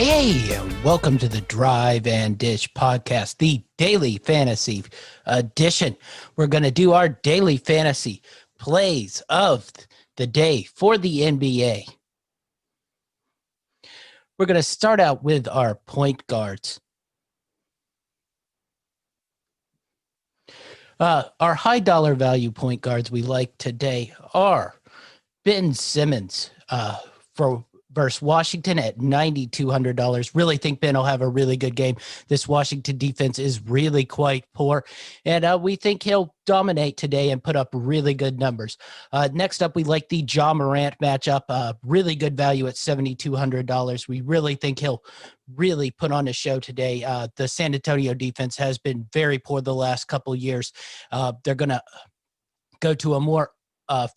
Hey, welcome to the Drive and Dish podcast, the daily fantasy edition. We're going to do our daily fantasy plays of the day for the NBA. We're going to start out with our point guards. Our high dollar value point guards we like today are Ben Simmons for versus Washington at $9,200. Really think Ben will have a really good game. This Washington defense is really quite poor, and we think he'll dominate today and put up really good numbers. Next up, we like the Ja Morant matchup. Really good value at $7,200. We really think he'll really put on a show today. The San Antonio defense has been very poor the last couple years. They're going to go to a more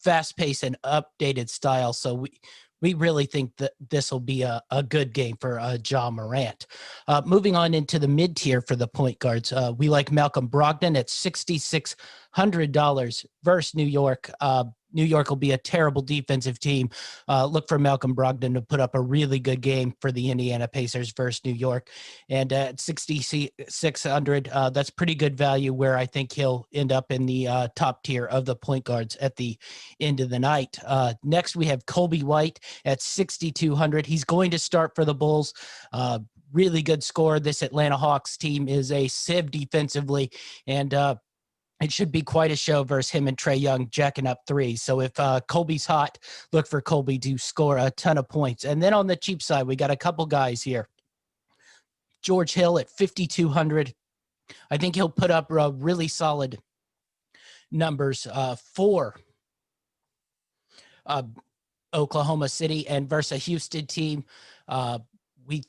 fast-paced and updated style, so we really think that this will be a good game for Ja Morant. Moving on into the mid-tier for the point guards, we like Malcolm Brogdon at $6,600 versus New York. New York will be a terrible defensive team. Look for Malcolm Brogdon to put up a really good game for the Indiana Pacers versus New York. And at 6,600, that's pretty good value where I think he'll end up in the top tier of the point guards at the end of the night. Next, we have Kobe White at 6,200. He's going to start for the Bulls. Really good score. This Atlanta Hawks team is a sieve defensively, and it should be quite a show versus him and Trae Young jacking up threes. So if Kobe's hot, look for Kobe to score a ton of points. And then on the cheap side, we got a couple guys here. George Hill at 5,200. I think he'll put up really solid numbers for Oklahoma City and versus a Houston team. We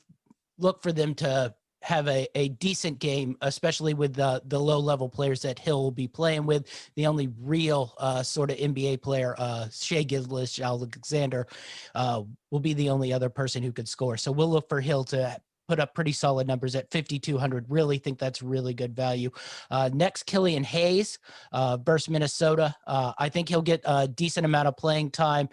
look for them to have a decent game, especially with the low-level players that Hill will be playing with. The only real sort of NBA player, Shai Gilgeous-Alexander, will be the only other person who could score. So we'll look for Hill to put up pretty solid numbers at 5,200. Really think that's really good value. Next, Killian Hayes versus Minnesota. I think he'll get a decent amount of playing time.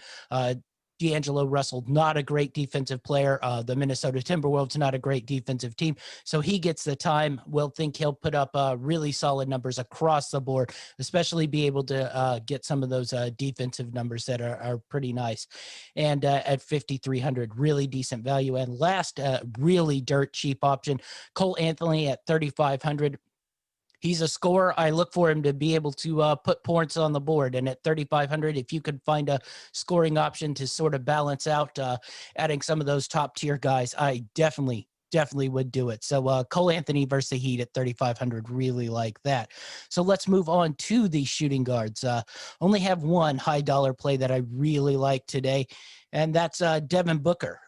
D'Angelo Russell, not a great defensive player. The Minnesota Timberwolves, not a great defensive team. So he gets the time. We'll think he'll put up really solid numbers across the board, especially be able to get some of those defensive numbers that are pretty nice. And at 5,300, really decent value. And last, really dirt cheap option, Cole Anthony at 3,500. He's a scorer. I look for him to be able to put points on the board. And at 3,500, if you could find a scoring option to sort of balance out adding some of those top tier guys, I definitely would do it. So Cole Anthony versus the Heat at 3,500, really like that. So let's move on to the shooting guards. Only have one high dollar play that I really like today, and that's Devin Booker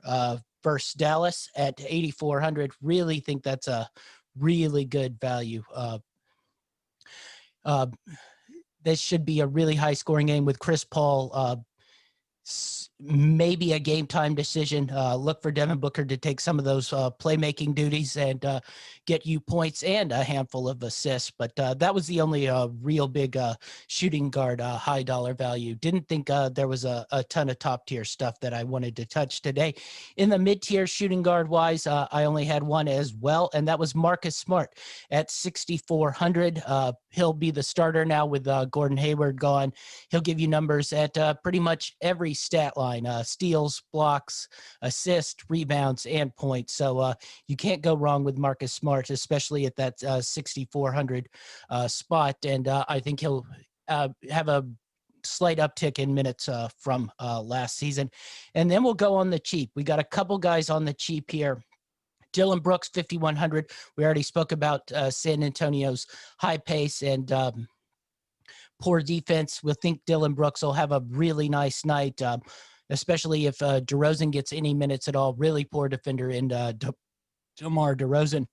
versus Dallas at 8,400. Really think that's a really good value. This should be a really high scoring game with Chris Paul. Maybe a game time decision. Look for Devin Booker to take some of those playmaking duties and get you points and a handful of assists. But that was the only real big shooting guard high dollar value. Didn't think there was a ton of top tier stuff that I wanted to touch today. In the mid tier shooting guard wise, I only had one as well, and that was Marcus Smart at 6,400. He'll be the starter now with Gordon Hayward gone. He'll give you numbers at pretty much every stat line. Steals, blocks, assists, rebounds, and points. So you can't go wrong with Marcus Smart, especially at that 6,400 spot. And I think he'll have a slight uptick in minutes from last season. And then we'll go on the cheap. We got a couple guys on the cheap here. Dylan Brooks, 5,100. We already spoke about San Antonio's high pace and poor defense. We'll think Dylan Brooks will have a really nice night, especially if DeRozan gets any minutes at all. Really poor defender in DeMar DeRozan.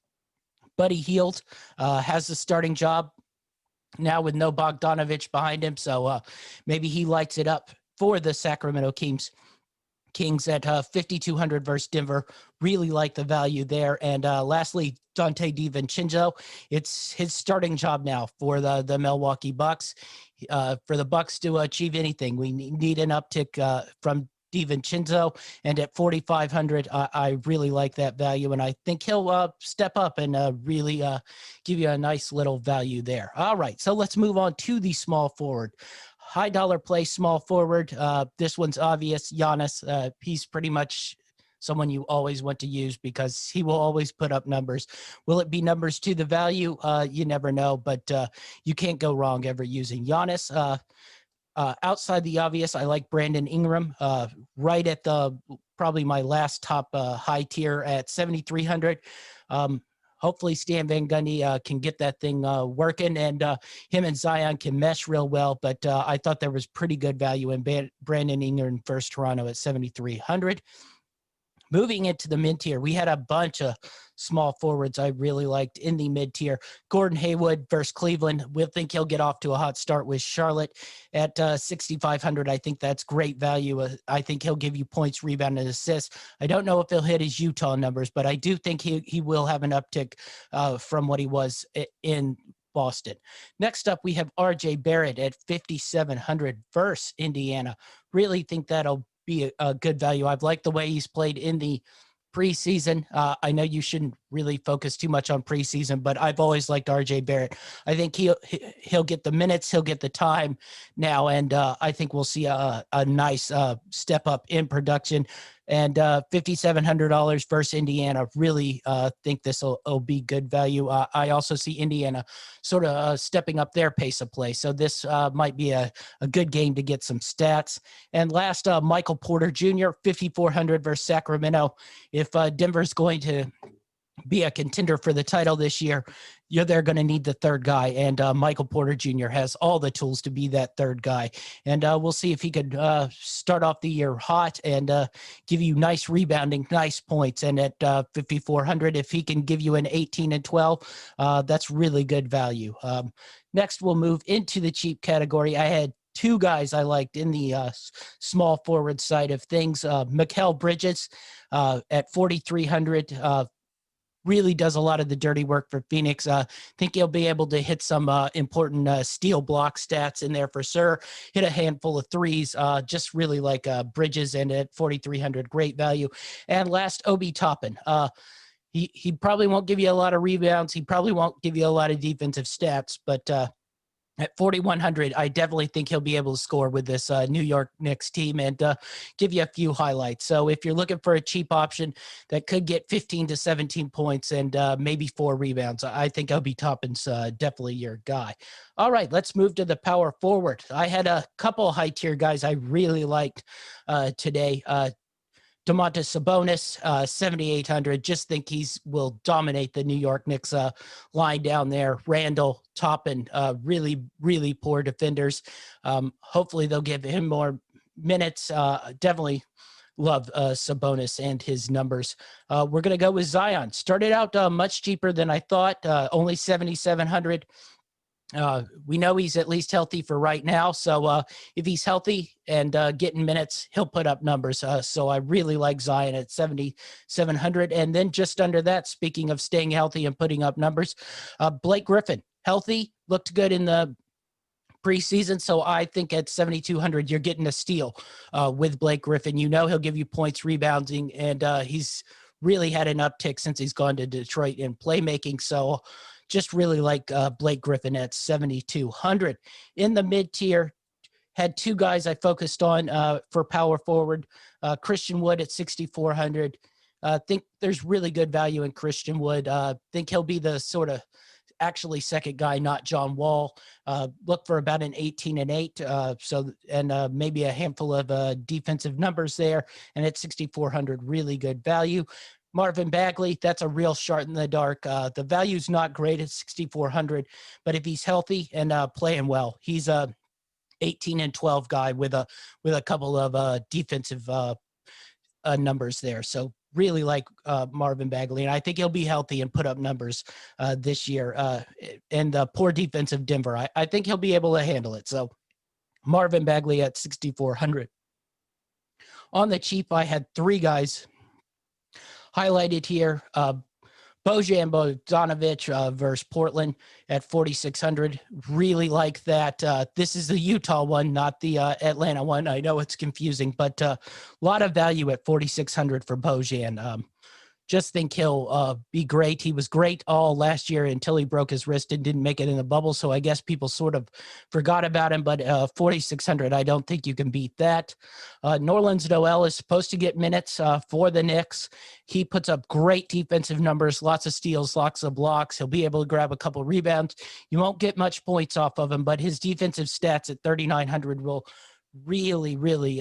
Buddy Hield has the starting job now with no Bogdanovich behind him, so maybe he lights it up for the Sacramento Kings at 5,200 versus Denver. Really like the value there. And lastly, Dante DiVincenzo. It's his starting job now for the Milwaukee Bucks. For the Bucks to achieve anything, we need an uptick from DiVincenzo, and at 4,500, I really like that value, and I think he'll step up and really give you a nice little value there. All right, so let's move on to the small forward. High dollar play small forward. This one's obvious. Giannis, he's pretty much someone you always want to use because he will always put up numbers. Will it be numbers to the value? You never know, but you can't go wrong ever using Giannis. Outside the obvious, I like Brandon Ingram, right at the probably my last top high tier at 7,300. Hopefully Stan Van Gundy can get that thing working, and him and Zion can mesh real well. But I thought there was pretty good value in Brandon Ingram versus Toronto at 7,300. Moving into the mid tier, we had a bunch of small forwards I really liked in the mid tier. Gordon Hayward versus Cleveland. We'll think he'll get off to a hot start with Charlotte at 6,500. I think that's great value. I think he'll give you points, rebound, and assists. I don't know if he'll hit his Utah numbers, but I do think he will have an uptick from what he was in Boston. Next up, we have RJ Barrett at 5,700 versus Indiana. Really think that'll be a good value. I've liked the way he's played in the preseason. I know you shouldn't really focus too much on preseason, but I've always liked RJ Barrett. I think he'll get the minutes, he'll get the time now, and I think we'll see a nice step up in production. And $5,700 versus Indiana. Really think this will be good value. I also see Indiana sort of stepping up their pace of play. So this might be a good game to get some stats. And last, Michael Porter Jr., 5,400 versus Sacramento. If Denver's going to be a contender for the title this year, they're going to need the third guy, and Michael Porter Jr. has all the tools to be that third guy. And we'll see if he could start off the year hot and give you nice rebounding, nice points. And at 5,400, if he can give you an 18 and 12, that's really good value. Next, we'll move into the cheap category. I had two guys I liked in the small forward side of things. Mikal Bridges at 4,300. Really does a lot of the dirty work for Phoenix. Think he'll be able to hit some important steal block stats in there for sure. Hit a handful of threes. Just really like Bridges, and at 4,300, great value. And last, Obi Toppin. He probably won't give you a lot of rebounds. He probably won't give you a lot of defensive stats, but at 4,100, I definitely think he'll be able to score with this New York Knicks team and give you a few highlights. So if you're looking for a cheap option that could get 15 to 17 points and maybe 4 rebounds, I think Obi Toppin's definitely your guy. All right, let's move to the power forward. I had a couple high tier guys I really liked today. Domantas Sabonis, 7,800. Just think will dominate the New York Knicks line down there. Randall, Toppin, really, really poor defenders. Hopefully they'll give him more minutes. Definitely love Sabonis and his numbers. We're going to go with Zion. Started out much cheaper than I thought, only 7,700. We know he's at least healthy for right now. So if he's healthy and getting minutes, he'll put up numbers. So I really like Zion at 7,700. And then just under that, speaking of staying healthy and putting up numbers, Blake Griffin, healthy, looked good in the preseason. So I think at 7,200, you're getting a steal with Blake Griffin. He'll give you points, rebounding, and he's really had an uptick since he's gone to Detroit in playmaking. So just really like Blake Griffin at 7,200. In the mid-tier, had two guys I focused on for power forward. Christian Wood at 6,400. Think there's really good value in Christian Wood. Think he'll be the sort of actually second guy, not John Wall. Look for about an 18 and 8. And maybe a handful of defensive numbers there. And at 6,400, really good value. Marvin Bagley, that's a real shot in the dark. The value's not great at 6,400, but if he's healthy and playing well, he's a 18 and 12 guy with a couple of defensive numbers there. So really like Marvin Bagley, and I think he'll be healthy and put up numbers this year. And the poor defense of Denver, I think he'll be able to handle it. So Marvin Bagley at 6,400. On the cheap, I had three guys highlighted here. Bojan Bogdanovic versus Portland at 4,600. Really like that. This is the Utah one, not the Atlanta one. I know it's confusing, but a lot of value at 4,600 for Bojan. Just think he'll be great. He was great all last year until he broke his wrist and didn't make it in the bubble. So I guess people sort of forgot about him. But 4,600, I don't think you can beat that. Nerlens Noel is supposed to get minutes for the Knicks. He puts up great defensive numbers, lots of steals, lots of blocks. He'll be able to grab a couple rebounds. You won't get much points off of him, but his defensive stats at 3,900 will really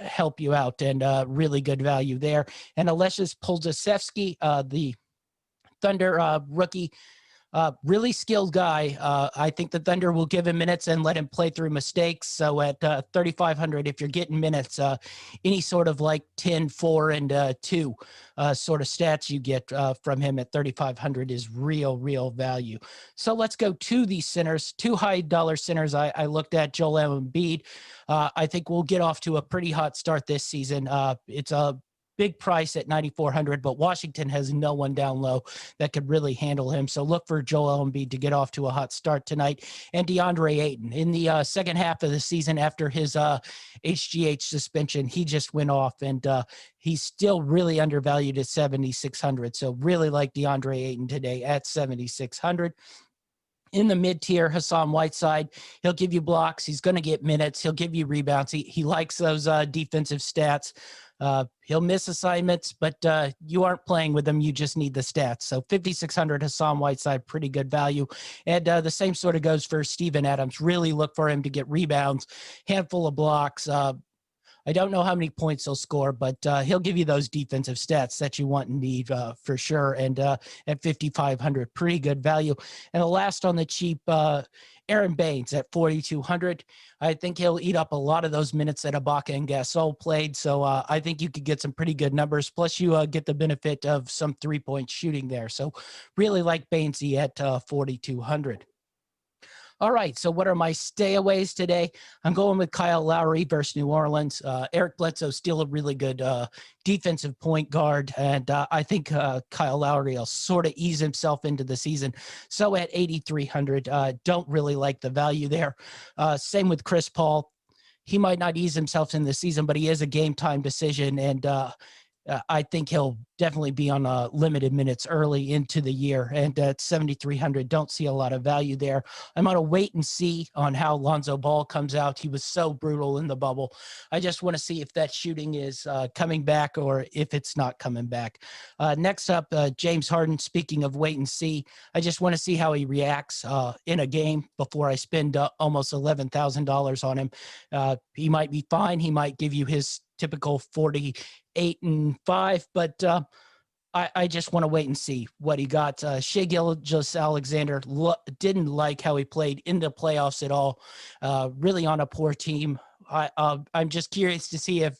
help you out, and really good value there. And Alexis Poldasevsky, the Thunder rookie, really skilled guy. I think the Thunder will give him minutes and let him play through mistakes. So at 3,500, if you're getting minutes, any sort of like 10, 4, and 2 sort of stats you get from him at 3,500 is real value. So let's go to these centers, 2 high dollar centers. I looked at Joel Embiid. I think we'll get off to a pretty hot start this season. It's a big price at 9,400, but Washington has no one down low that could really handle him. So look for Joel Embiid to get off to a hot start tonight. And DeAndre Ayton in the second half of the season after his HGH suspension, he just went off, and he's still really undervalued at 7,600. So really like DeAndre Ayton today at 7,600. In the mid-tier, Hassan Whiteside, he'll give you blocks. He's going to get minutes. He'll give you rebounds. He likes those defensive stats. He'll miss assignments, but you aren't playing with him. You just need the stats. So 5,600 Hassan Whiteside, pretty good value. And the same sort of goes for Steven Adams. Really look for him to get rebounds, handful of blocks. I don't know how many points he'll score, but he'll give you those defensive stats that you want and need for sure. And at 5,500, pretty good value. And the last on the cheap, Aaron Baines at 4,200. I think he'll eat up a lot of those minutes that Ibaka and Gasol played. So I think you could get some pretty good numbers. Plus, you get the benefit of some three-point shooting there. So really like Bainesy at 4,200. All right, so what are my stayaways today? I'm going with Kyle Lowry versus New Orleans. Eric Bledsoe still a really good defensive point guard, and I think Kyle Lowry will sort of ease himself into the season. So at 8,300, don't really like the value there. Same with Chris Paul. He might not ease himself in the season, but he is a game time decision, and I think he'll definitely be on limited minutes early into the year. And at 7,300, don't see a lot of value there. I'm going to wait and see on how Lonzo Ball comes out. He was so brutal in the bubble. I just want to see if that shooting is coming back or if it's not coming back. Next up, James Harden. Speaking of wait and see, I just want to see how he reacts in a game before I spend almost $11,000 on him. He might be fine. He might give you his typical 48 and 5, but I just want to wait and see what he got. Shai Gilgeous-Alexander didn't like how he played in the playoffs at all. Really on a poor team. I'm just curious to see if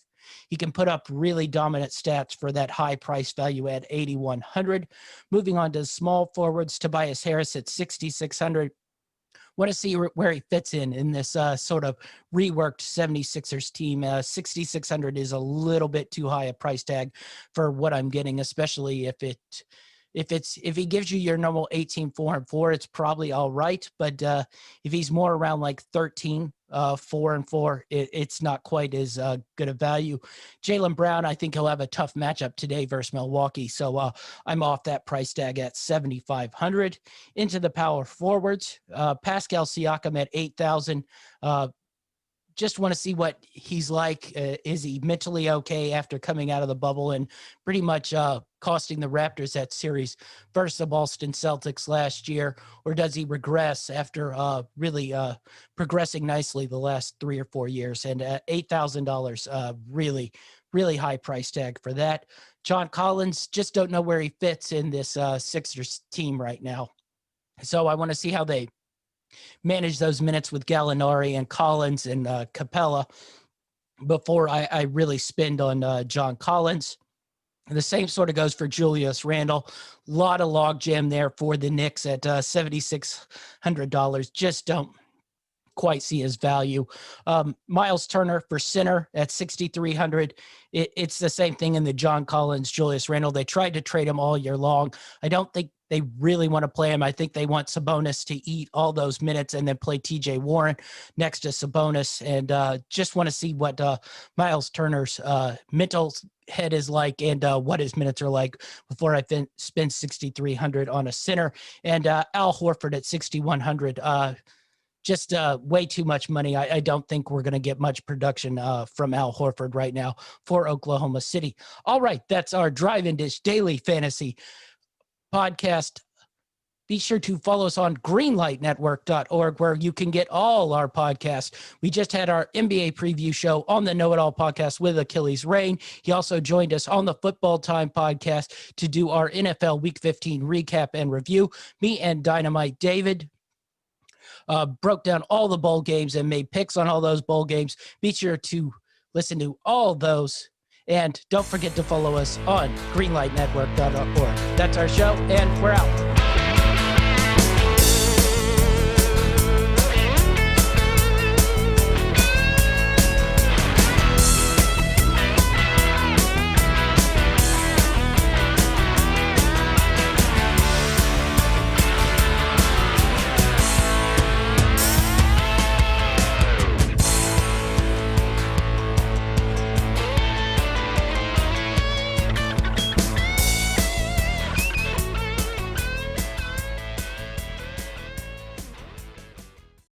he can put up really dominant stats for that high price value at 8,100. Moving on to small forwards, Tobias Harris at 6,600. Want to see where he fits in this sort of reworked 76ers team. 6,600 is a little bit too high a price tag for what I'm getting, especially if he gives you your normal 18, 4, and 4, it's probably all right. But if he's more around like 13, 4 and 4, it's not quite as good a value. Jaylen Brown, I think he'll have a tough matchup today versus Milwaukee. So I'm off that price tag at 7,500. Into the power forwards, Pascal Siakam at 8,000. Just want to see what he's like. Is he mentally okay after coming out of the bubble and pretty much costing the Raptors that series versus the Boston Celtics last year? Or does he regress after really progressing nicely the last 3 or 4 years? And $8,000, really high price tag for that. John Collins, just don't know where he fits in this Sixers team right now. So I want to see how they manage those minutes with Gallinari and Collins and Capella before I really spend on John Collins. And the same sort of goes for Julius Randle. A lot of log jam there for the Knicks at $7,600. Just don't quite see his value. Miles Turner for center at 6,300. It's the same thing in the John Collins, Julius Randle. They tried to trade him all year long. I don't think they really want to play him. I think they want Sabonis to eat all those minutes and then play TJ Warren next to Sabonis, and just want to see what Miles Turner's mental head is like and what his minutes are like before I spend 6,300 on a center. And Al Horford at 6,100. Just way too much money. I don't think we're going to get much production from Al Horford right now for Oklahoma City. All right, that's our Drive-In Dish Daily Fantasy podcast. Be sure to follow us on greenlightnetwork.org, where you can get all our podcasts. We just had our NBA preview show on the Know It All podcast with Achilles Rain. He also joined us on the Football Time podcast to do our NFL Week 15 recap and review. Me and Dynamite David broke down all the bowl games and made picks on all those bowl games. Be sure to listen to all those. And don't forget to follow us on greenlightnetwork.org. That's our show, and we're out.